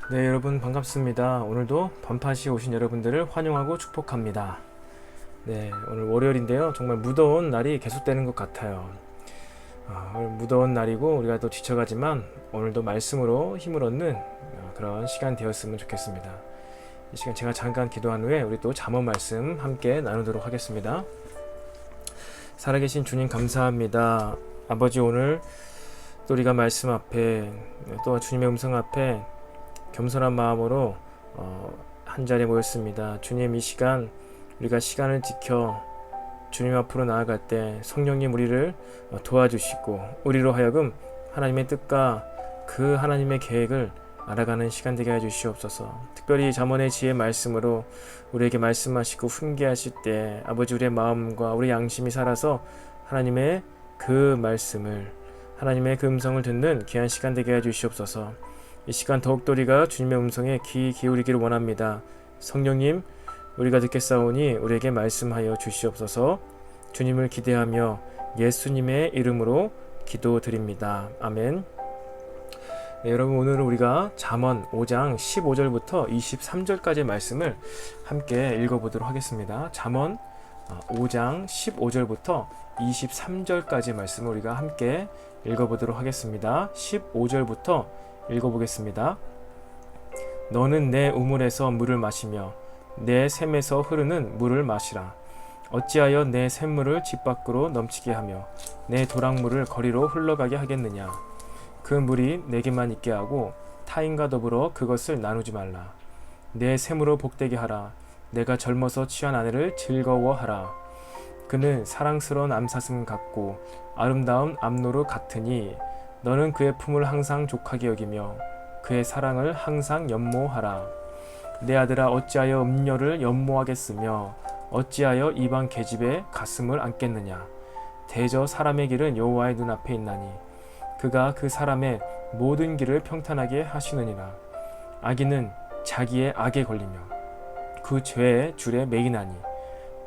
네, 여러분 반갑습니다. 오늘도 번팟이 오신 여러분들을 환영하고 축복합니다. 네, 오늘 월요일인데요. 정말 무더운 날이 계속되는 것 같아요. 오늘 무더운 날이고 우리가 또 지쳐가지만 오늘도 말씀으로 힘을 얻는 그런 시간 되었으면 좋겠습니다. 이 시간 제가 잠깐 기도한 후에 우리 또 잠언 말씀 함께 나누도록 하겠습니다. 살아계신 주님 감사합니다. 아버지, 오늘 또 우리가 말씀 앞에 또 주님의 음성 앞에 겸손한 마음으로 한 자리에 모였습니다. 주님, 이 시간 우리가 시간을 지켜 주님 앞으로 나아갈 때 성령님 우리를 도와주시고 우리로 하여금 하나님의 뜻과 그 하나님의 계획을 알아가는 시간 되게 해주시옵소서. 특별히 잠언의 지혜 말씀으로 우리에게 말씀하시고 훈계하실 때 아버지, 우리의 마음과 우리 양심이 살아서 하나님의 그 말씀을, 하나님의 그 음성을 듣는 귀한 시간 되게 해주시옵소서. 이 시간 더욱더 우리가 주님의 음성에 귀 기울이기를 원합니다. 성령님, 우리가 듣겠사오니 우리에게 말씀하여 주시옵소서. 주님을 기대하며 예수님의 이름으로 기도드립니다. 아멘. 네, 여러분, 오늘은 우리가 잠언 5장 15절부터 23절까지의 말씀을 함께 읽어보도록 하겠습니다. 잠언 5장 15절부터 23절까지의 말씀을 우리가 함께 읽어보도록 하겠습니다. 15절부터 읽어보겠습니다. 너는 내 우물에서 물을 마시며 내 샘에서 흐르는 물을 마시라. 어찌하여 내 샘물을 집 밖으로 넘치게 하며 내 도랑물을 거리로 흘러가게 하겠느냐. 그 물이 내게만 있게 하고 타인과 더불어 그것을 나누지 말라. 내 샘으로 복되게 하라. 내가 젊어서 취한 아내를 즐거워하라. 그는 사랑스러운 암사슴 같고 아름다운 암노루 같으니 너는 그의 품을 항상 족하게 여기며 그의 사랑을 항상 연모하라. 내 아들아, 어찌하여 음녀를 연모하겠으며 어찌하여 이방 계집의 가슴을 안겠느냐. 대저 사람의 길은 여호와의 눈앞에 있나니 그가 그 사람의 모든 길을 평탄하게 하시느니라. 악인은 자기의 악에 걸리며 그 죄의 줄에 매이나니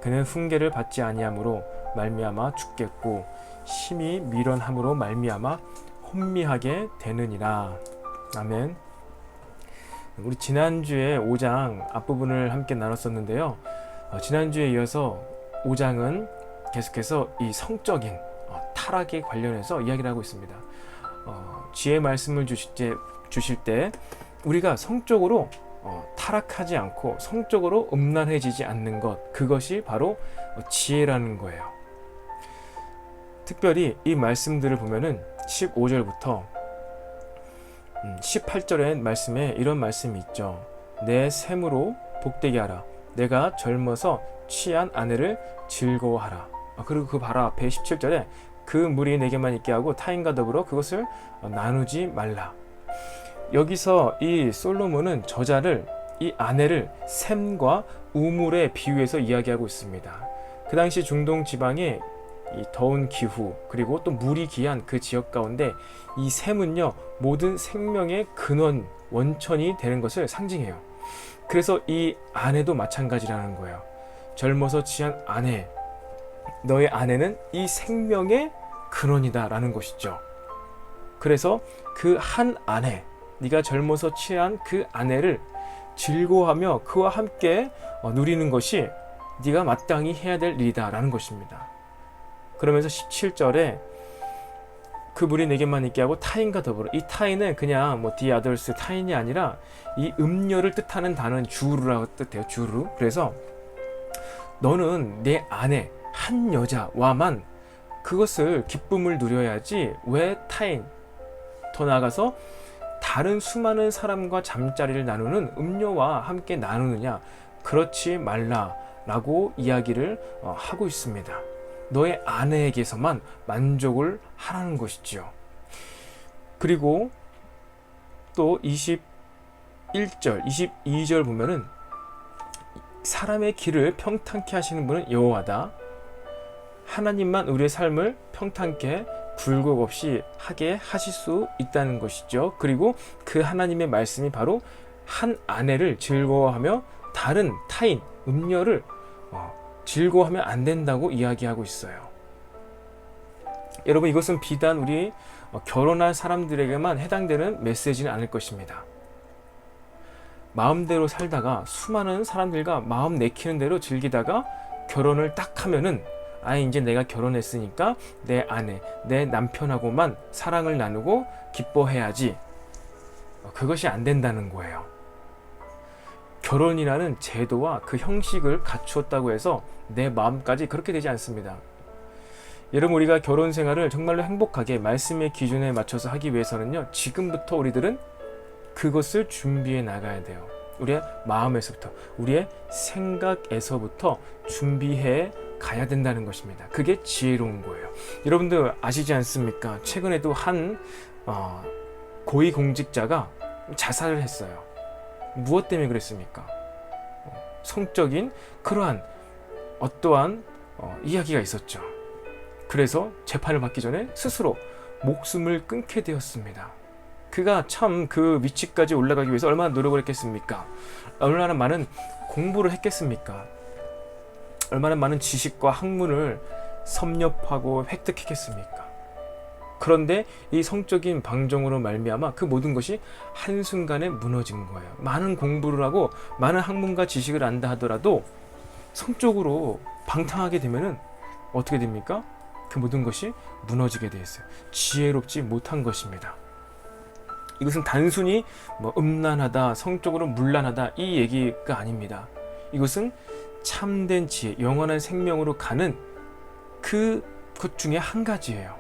그는 훈계를 받지 아니함으로 말미암아 죽겠고 심히 미련함으로 말미암아 혼미하게 되느니라. 아멘. 우리 지난주에 5장 앞부분을 함께 나눴었는데요. 지난주에 이어서 5장은 계속해서 이 성적인 타락에 관련해서 이야기를 하고 있습니다. 지혜 말씀을 주실 때 우리가 성적으로 타락하지 않고 성적으로 음란해지지 않는 것, 그것이 바로 지혜라는 거예요. 특별히 이 말씀들을 보면은 15절부터 18절의 말씀에 이런 말씀이 있죠. 내 샘으로 복되게 하라. 내가 젊어서 취한 아내를 즐거워하라. 그리고 그 바로 앞에 17절에 그 물이 내게만 있게 하고 타인과 더불어 그것을 나누지 말라. 여기서 이 솔로몬은 저자를, 이 아내를 샘과 우물에 비유해서 이야기하고 있습니다. 그 당시 중동 지방에 이 더운 기후, 그리고 또 물이 귀한 그 지역 가운데 이 샘은요, 모든 생명의 근원, 원천이 되는 것을 상징해요. 그래서 이 아내도 마찬가지라는 거예요. 젊어서 취한 아내, 너의 아내는 이 생명의 근원이다 라는 것이죠. 그래서 그 한 아내, 네가 젊어서 취한 그 아내를 즐거워하며 그와 함께 누리는 것이 네가 마땅히 해야 될 일이다 라는 것입니다. 그러면서 17절에 그 물이 내게만 있게 하고 타인과 더불어, 이 타인은 그냥 the others 타인이 아니라 이 음녀를 뜻하는 단어는 주루라고 뜻해요. 주루. 그래서 너는 내 아내 한 여자와만 그것을 기쁨을 누려야지 왜 타인, 더 나아가서 다른 수많은 사람과 잠자리를 나누는 음녀와 함께 나누느냐. 그렇지 말라라고 이야기를 하고 있습니다. 너의 아내에게서만 만족을 하라는 것이죠. 그리고 또 21절, 22절 보면은 사람의 길을 평탄케 하시는 분은 여호와다. 하나님만 우리의 삶을 평탄케 굴곡 없이 하게 하실 수 있다는 것이죠. 그리고 그 하나님의 말씀이 바로 한 아내를 즐거워하며 다른 타인, 음녀를 즐거워하면 안 된다고 이야기하고 있어요. 여러분, 이것은 비단 우리 결혼한 사람들에게만 해당되는 메시지는 아닐 것입니다. 마음대로 살다가 수많은 사람들과 마음 내키는 대로 즐기다가 결혼을 딱 하면은 이제 내가 결혼했으니까 내 아내, 내 남편하고만 사랑을 나누고 기뻐해야지. 그것이 안 된다는 거예요. 결혼이라는 제도와 그 형식을 갖추었다고 해서 내 마음까지 그렇게 되지 않습니다. 여러분, 우리가 결혼 생활을 정말로 행복하게 말씀의 기준에 맞춰서 하기 위해서는요, 지금부터 우리들은 그것을 준비해 나가야 돼요. 우리의 마음에서부터, 우리의 생각에서부터 준비해 가야 된다는 것입니다. 그게 지혜로운 거예요. 여러분들 아시지 않습니까? 최근에도 한 고위공직자가 자살을 했어요. 무엇 때문에 그랬습니까? 성적인 그러한 어떠한 이야기가 있었죠. 그래서 재판을 받기 전에 스스로 목숨을 끊게 되었습니다. 그가 참 그 위치까지 올라가기 위해서 얼마나 노력을 했겠습니까? 얼마나 많은 공부를 했겠습니까? 얼마나 많은 지식과 학문을 섭렵하고 획득했겠습니까? 그런데 이 성적인 방종으로 말미암아 그 모든 것이 한순간에 무너진 거예요. 많은 공부를 하고 많은 학문과 지식을 안다 하더라도 성적으로 방탕하게 되면은 어떻게 됩니까? 그 모든 것이 무너지게 돼 있어요. 지혜롭지 못한 것입니다. 이것은 단순히 음란하다, 성적으로 문란하다 이 얘기가 아닙니다. 이것은 참된 지혜, 영원한 생명으로 가는 그것 중에 한 가지예요.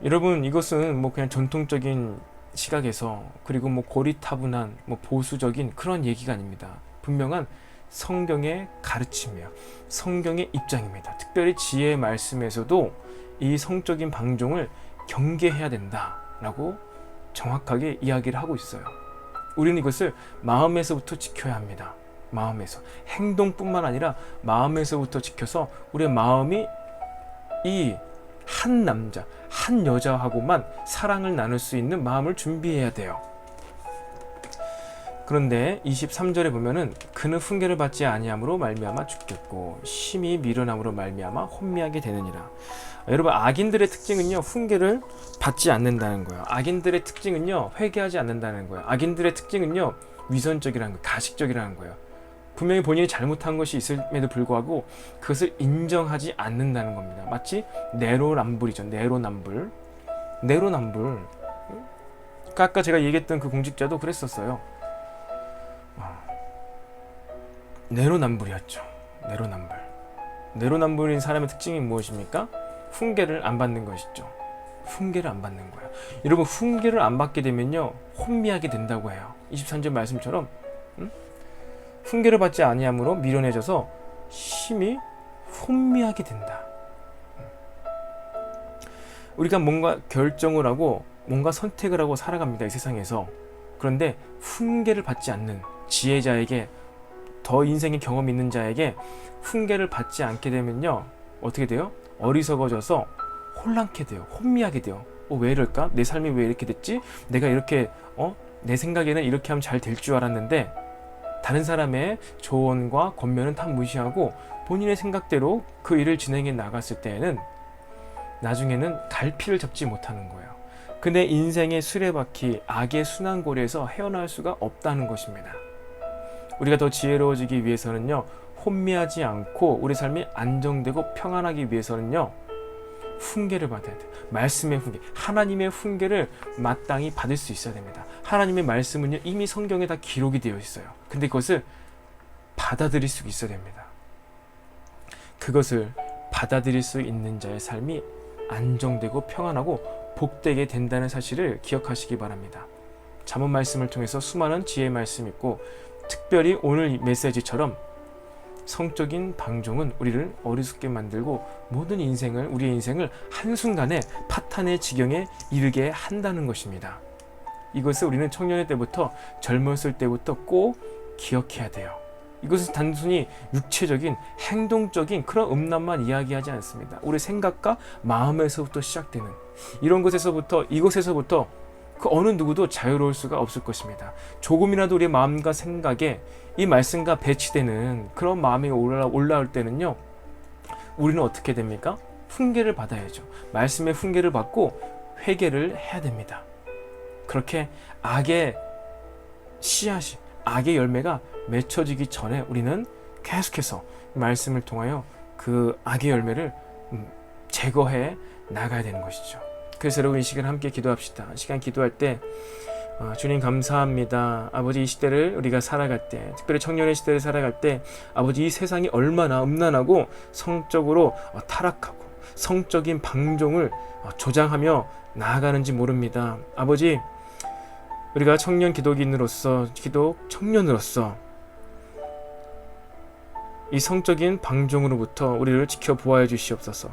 여러분, 이것은 그냥 전통적인 시각에서, 그리고 고리타분한 보수적인 그런 얘기가 아닙니다. 분명한 성경의 가르침이에요. 성경의 입장입니다. 특별히 지혜의 말씀에서도 이 성적인 방종을 경계해야 된다라고 정확하게 이야기를 하고 있어요. 우리는 이것을 마음에서부터 지켜야 합니다. 마음에서. 행동뿐만 아니라 마음에서부터 지켜서 우리의 마음이 이 한 남자, 한 여자하고만 사랑을 나눌 수 있는 마음을 준비해야 돼요. 그런데 23절에 보면은 그는 훈계를 받지 아니함으로 말미암아 죽겠고 심히 미련함으로 말미암아 혼미하게 되느니라. 여러분, 악인들의 특징은요, 훈계를 받지 않는다는 거예요. 악인들의 특징은요, 회개하지 않는다는 거예요. 악인들의 특징은요, 위선적이라는 거예요. 가식적이라는 거예요. 분명히 본인이 잘못한 것이 있음에도 불구하고 그것을 인정하지 않는다는 겁니다. 마치 내로남불이죠. 내로남불. 아까 제가 얘기했던 그 공직자도 그랬었어요. 내로남불이었죠. 내로남불인 사람의 특징이 무엇입니까? 훈계를 안 받는 것이죠. 훈계를 안 받는 거예요. 여러분, 훈계를 안 받게 되면요, 혼미하게 된다고 해요. 23절 말씀처럼 훈계를 받지 아니함으로 미련해져서 심히 혼미하게 된다. 우리가 뭔가 결정을 하고 뭔가 선택을 하고 살아갑니다, 이 세상에서. 그런데 훈계를 받지 않는 지혜자에게, 더 인생의 경험이 있는 자에게 훈계를 받지 않게 되면요, 어떻게 돼요? 어리석어져서 혼란케 돼요. 혼미하게 돼요. 왜 이럴까? 내 삶이 왜 이렇게 됐지? 내가 이렇게 내 생각에는 이렇게 하면 잘 될 줄 알았는데, 다른 사람의 조언과 권면은 다 무시하고 본인의 생각대로 그 일을 진행해 나갔을 때에는 나중에는 갈피를 잡지 못하는 거예요. 근데 인생의 수레바퀴, 악의 순환고리에서 헤어나올 수가 없다는 것입니다. 우리가 더 지혜로워지기 위해서는요, 혼미하지 않고 우리 삶이 안정되고 평안하기 위해서는요, 훈계를 받아야 돼요. 말씀의 훈계, 하나님의 훈계를 마땅히 받을 수 있어야 됩니다. 하나님의 말씀은요, 이미 성경에 다 기록이 되어 있어요. 근데 그것을 받아들일 수 있어야 됩니다. 그것을 받아들일 수 있는 자의 삶이 안정되고 평안하고 복되게 된다는 사실을 기억하시기 바랍니다. 잠언 말씀을 통해서 수많은 지혜의 말씀이 있고, 특별히 오늘 메시지처럼 성적인 방종은 우리를 어리석게 만들고 모든 인생을, 우리의 인생을 한순간에 파탄의 지경에 이르게 한다는 것입니다. 이것을 우리는 청년의 때부터, 젊었을 때부터 꼭 기억해야 돼요. 이것은 단순히 육체적인, 행동적인 그런 음란만 이야기하지 않습니다. 우리 생각과 마음에서부터 시작되는 이런 것에서부터, 이곳에서부터 그 어느 누구도 자유로울 수가 없을 것입니다. 조금이라도 우리의 마음과 생각에 이 말씀과 배치되는 그런 마음이 올라올 때는요, 우리는 어떻게 됩니까? 훈계를 받아야죠. 말씀의 훈계를 받고 회개를 해야 됩니다. 그렇게 악의 씨앗이, 악의 열매가 맺혀지기 전에 우리는 계속해서 말씀을 통하여 그 악의 열매를 제거해 나가야 되는 것이죠. 그래서 여러분 이 시간 함께 기도합시다. 시간 기도할 때 주님 감사합니다. 아버지, 이 시대를 우리가 살아갈 때, 특별히 청년의 시대를 살아갈 때, 아버지, 이 세상이 얼마나 음란하고 성적으로 타락하고 성적인 방종을 조장하며 나아가는지 모릅니다. 아버지, 우리가 청년 기독인으로서, 기독 청년으로서 이 성적인 방종으로부터 우리를 지켜보아야 주시옵소서.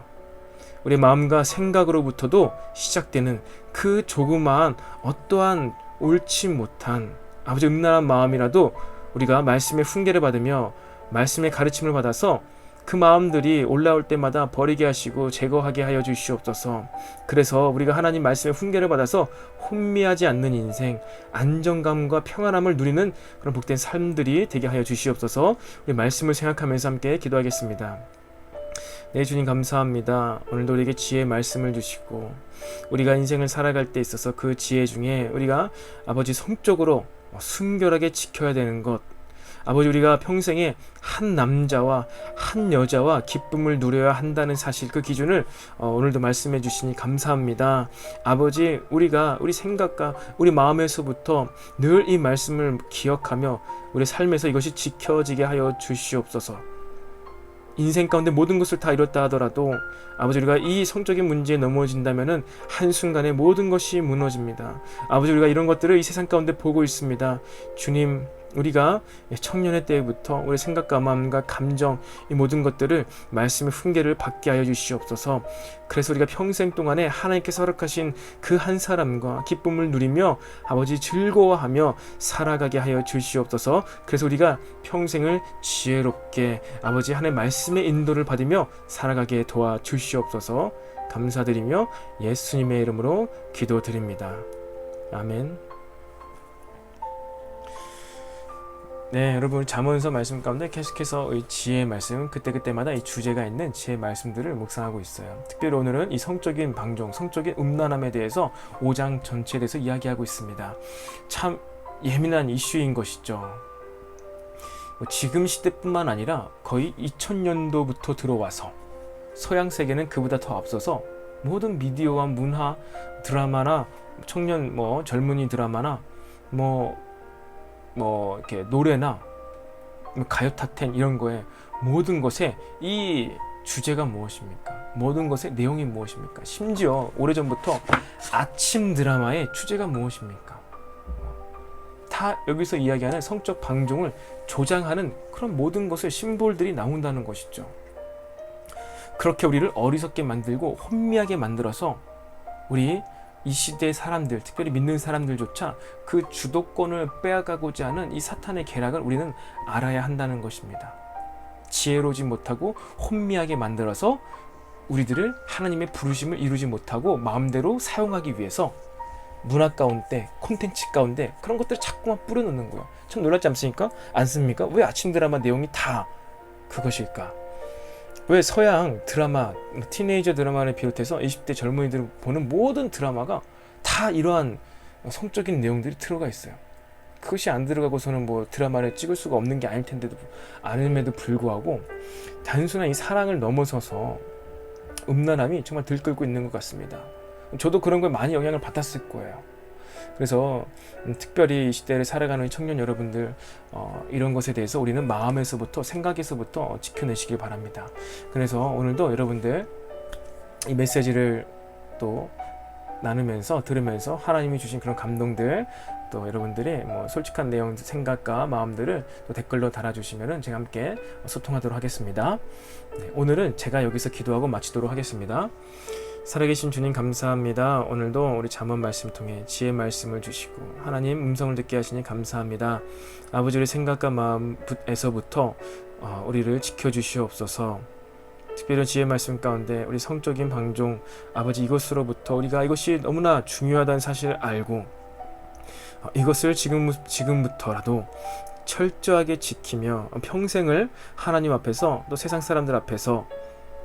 우리 마음과 생각으로부터도 시작되는 그 조그마한 어떠한 옳지 못한 아버지 음란한 마음이라도 우리가 말씀의 훈계를 받으며 말씀의 가르침을 받아서 그 마음들이 올라올 때마다 버리게 하시고 제거하게 하여 주시옵소서. 그래서 우리가 하나님 말씀의 훈계를 받아서 혼미하지 않는 인생, 안정감과 평안함을 누리는 그런 복된 삶들이 되게 하여 주시옵소서. 우리 말씀을 생각하면서 함께 기도하겠습니다. 네, 주님 감사합니다. 오늘도 우리에게 지혜의 말씀을 주시고 우리가 인생을 살아갈 때 있어서 그 지혜 중에 우리가 아버지 성적으로 순결하게 지켜야 되는 것, 아버지, 우리가 평생에 한 남자와 한 여자와 기쁨을 누려야 한다는 사실, 그 기준을 오늘도 말씀해 주시니 감사합니다. 아버지, 우리가 우리 생각과 우리 마음에서부터 늘 이 말씀을 기억하며 우리 삶에서 이것이 지켜지게 하여 주시옵소서. 인생 가운데 모든 것을 다 이뤘다 하더라도 아버지, 우리가 이 성적인 문제에 넘어진다면은 한순간에 모든 것이 무너집니다. 아버지, 우리가 이런 것들을 이 세상 가운데 보고 있습니다. 주님, 우리가 청년의 때부터 우리 생각과 마음과 감정, 이 모든 것들을 말씀의 훈계를 받게 하여 주시옵소서. 그래서 우리가 평생 동안에 하나님께서 허락하신 그 한 사람과 기쁨을 누리며 아버지 즐거워하며 살아가게 하여 주시옵소서. 그래서 우리가 평생을 지혜롭게 아버지 하나님의 말씀의 인도를 받으며 살아가게 도와 주시옵소서. 감사드리며 예수님의 이름으로 기도드립니다. 아멘. 네, 여러분, 잠언서 말씀 가운데 계속해서 이 지혜의 말씀, 그때그때마다 이 주제가 있는 지혜의 말씀들을 묵상하고 있어요. 특별히 오늘은 이 성적인 방종, 성적인 음란함에 대해서 5장 전체에 대해서 이야기하고 있습니다. 참 예민한 이슈인 것이죠. 지금 시대뿐만 아니라 거의 2000년도부터 들어와서 서양 세계는 그보다 더 앞서서 모든 미디어와 문화, 드라마나 청년 젊은이 드라마나 이렇게 노래나 가요 탑10 이런 거에 모든 것에 이 주제가 무엇입니까? 모든 것의 내용이 무엇입니까? 심지어 오래전부터 아침 드라마의 주제가 무엇입니까? 다 여기서 이야기하는 성적 방종을 조장하는 그런 모든 것의 심볼들이 나온다는 것이죠. 그렇게 우리를 어리석게 만들고 혼미하게 만들어서 우리 이 시대의 사람들, 특별히 믿는 사람들조차 그 주도권을 빼앗가고자 하는 이 사탄의 계략을 우리는 알아야 한다는 것입니다. 지혜로우지 못하고 혼미하게 만들어서 우리들을 하나님의 부르심을 이루지 못하고 마음대로 사용하기 위해서 문화 가운데, 콘텐츠 가운데 그런 것들을 자꾸만 뿌려놓는 거예요. 참 놀랍지 않습니까? 왜 아침 드라마 내용이 다 그것일까? 왜 서양 드라마, 티네이저 드라마를 비롯해서 20대 젊은이들을 보는 모든 드라마가 다 이러한 성적인 내용들이 들어가 있어요. 그것이 안 들어가고서는 드라마를 찍을 수가 없는 게 아닐 텐데도 아님에도 불구하고 단순한 이 사랑을 넘어서서 음란함이 정말 들끓고 있는 것 같습니다. 저도 그런 거에 많이 영향을 받았을 거예요. 그래서 특별히 이 시대를 살아가는 청년 여러분들, 이런 것에 대해서 우리는 마음에서부터, 생각에서부터 지켜내시길 바랍니다. 그래서 오늘도 여러분들 이 메시지를 또 나누면서, 들으면서 하나님이 주신 그런 감동들, 또 여러분들의 솔직한 내용, 생각과 마음들을 또 댓글로 달아주시면 제가 함께 소통하도록 하겠습니다. 네, 오늘은 제가 여기서 기도하고 마치도록 하겠습니다. 살아계신 주님 감사합니다. 오늘도 우리 잠언 말씀 통해 지혜 말씀을 주시고 하나님 음성을 듣게 하시니 감사합니다. 아버지, 우리 생각과 마음에서부터 우리를 지켜주시옵소서. 특별히 지혜 말씀 가운데 우리 성적인 방종, 아버지, 이것으로부터 우리가 이것이 너무나 중요하다는 사실을 알고 이것을 지금부터라도 철저하게 지키며 평생을 하나님 앞에서, 또 세상 사람들 앞에서,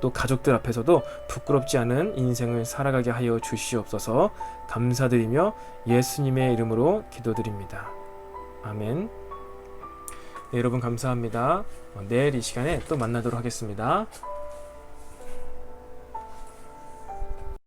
또 가족들 앞에서도 부끄럽지 않은 인생을 살아가게 하여 주시옵소서. 감사드리며 예수님의 이름으로 기도드립니다. 아멘. 네, 여러분 감사합니다. 내일 이 시간에 또 만나도록 하겠습니다.